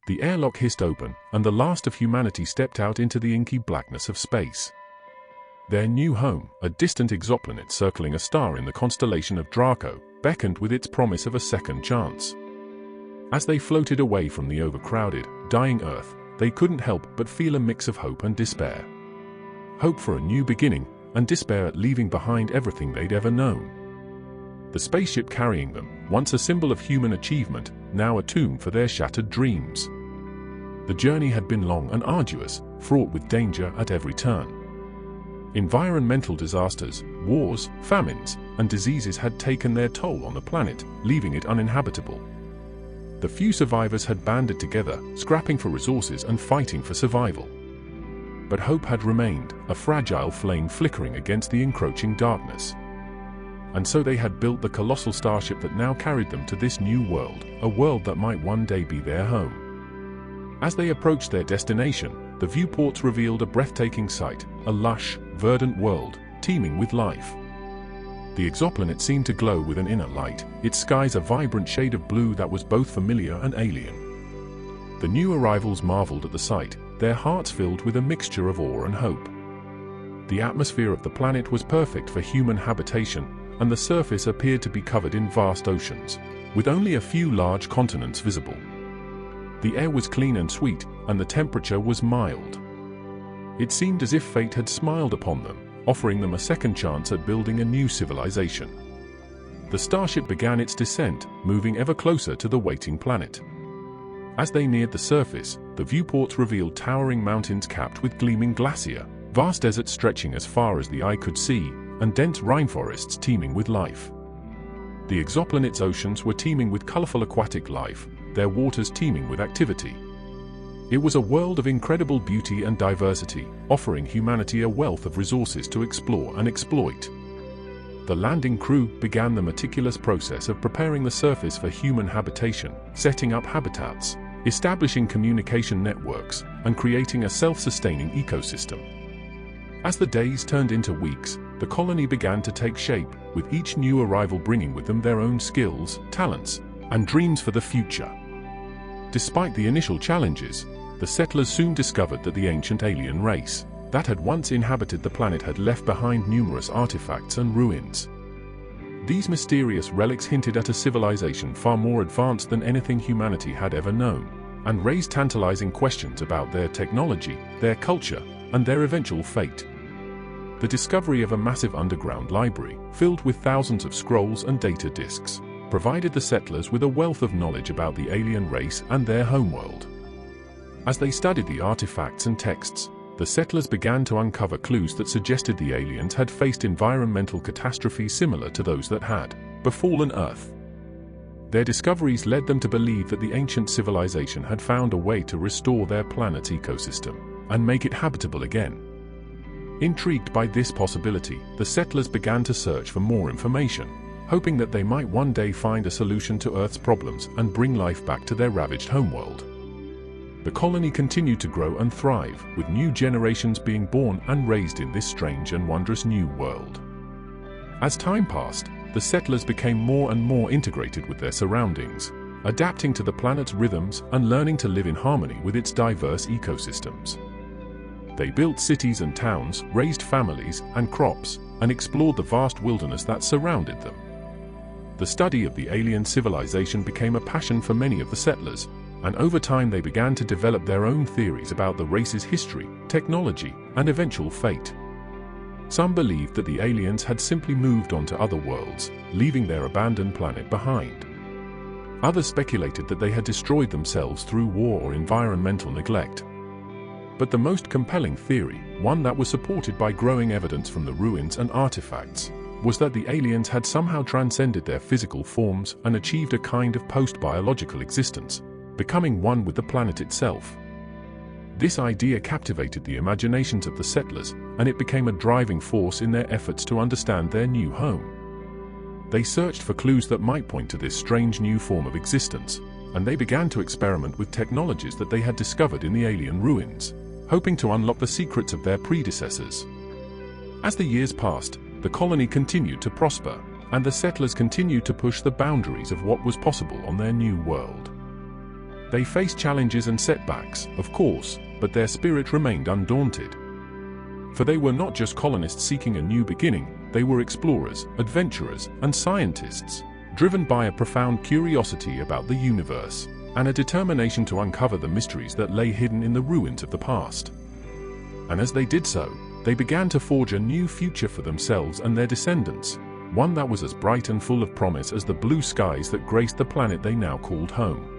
The airlock hissed open, and the last of humanity stepped out into the inky blackness of space. Their new home, a distant exoplanet circling a star in the constellation of Draco, beckoned with its promise of a second chance. As they floated away from the overcrowded, dying Earth, they couldn't help but feel a mix of hope and despair. Hope for a new beginning, and despair at leaving behind everything they'd ever known. The spaceship carrying them, once a symbol of human achievement, now a tomb for their shattered dreams. The journey had been long and arduous, fraught with danger at every turn. Environmental disasters, wars, famines, and diseases had taken their toll on the planet, leaving it uninhabitable. The few survivors had banded together, scrapping for resources and fighting for survival. But hope had remained, a fragile flame flickering against the encroaching darkness. And so they had built the colossal starship that now carried them to this new world, a world that might one day be their home. As they approached their destination, the viewports revealed a breathtaking sight, a lush, verdant world, teeming with life. The exoplanet seemed to glow with an inner light, its skies a vibrant shade of blue that was both familiar and alien. The new arrivals marveled at the sight, their hearts filled with a mixture of awe and hope. The atmosphere of the planet was perfect for human habitation, and the surface appeared to be covered in vast oceans, with only a few large continents visible. The air was clean and sweet, and the temperature was mild. It seemed as if fate had smiled upon them, offering them a second chance at building a new civilization. The starship began its descent, moving ever closer to the waiting planet. As they neared the surface, the viewports revealed towering mountains capped with gleaming glacier, vast deserts stretching as far as the eye could see, and dense rainforests teeming with life. The exoplanet's oceans were teeming with colorful aquatic life, their waters teeming with activity. It was a world of incredible beauty and diversity, offering humanity a wealth of resources to explore and exploit. The landing crew began the meticulous process of preparing the surface for human habitation, setting up habitats, establishing communication networks, and creating a self-sustaining ecosystem. As the days turned into weeks, the colony began to take shape, with each new arrival bringing with them their own skills, talents, and dreams for the future. Despite the initial challenges, the settlers soon discovered that the ancient alien race that had once inhabited the planet had left behind numerous artifacts and ruins. These mysterious relics hinted at a civilization far more advanced than anything humanity had ever known, and raised tantalizing questions about their technology, their culture, and their eventual fate. The discovery of a massive underground library, filled with thousands of scrolls and data disks, provided the settlers with a wealth of knowledge about the alien race and their homeworld. As they studied the artifacts and texts, the settlers began to uncover clues that suggested the aliens had faced environmental catastrophes similar to those that had befallen Earth. Their discoveries led them to believe that the ancient civilization had found a way to restore their planet's ecosystem and make it habitable again. Intrigued by this possibility, the settlers began to search for more information, hoping that they might one day find a solution to Earth's problems and bring life back to their ravaged homeworld. The colony continued to grow and thrive, with new generations being born and raised in this strange and wondrous new world. As time passed, the settlers became more and more integrated with their surroundings, adapting to the planet's rhythms and learning to live in harmony with its diverse ecosystems. They built cities and towns, raised families and crops, and explored the vast wilderness that surrounded them. The study of the alien civilization became a passion for many of the settlers, and over time they began to develop their own theories about the race's history, technology, and eventual fate. Some believed that the aliens had simply moved on to other worlds, leaving their abandoned planet behind. Others speculated that they had destroyed themselves through war or environmental neglect. But the most compelling theory, one that was supported by growing evidence from the ruins and artifacts, was that the aliens had somehow transcended their physical forms and achieved a kind of post-biological existence, becoming one with the planet itself. This idea captivated the imaginations of the settlers, and it became a driving force in their efforts to understand their new home. They searched for clues that might point to this strange new form of existence, and they began to experiment with technologies that they had discovered in the alien ruins, hoping to unlock the secrets of their predecessors. As the years passed, the colony continued to prosper, and the settlers continued to push the boundaries of what was possible on their new world. They faced challenges and setbacks, of course, but their spirit remained undaunted. For they were not just colonists seeking a new beginning, they were explorers, adventurers, and scientists, driven by a profound curiosity about the universe, and a determination to uncover the mysteries that lay hidden in the ruins of the past. And as they did so, they began to forge a new future for themselves and their descendants, one that was as bright and full of promise as the blue skies that graced the planet they now called home.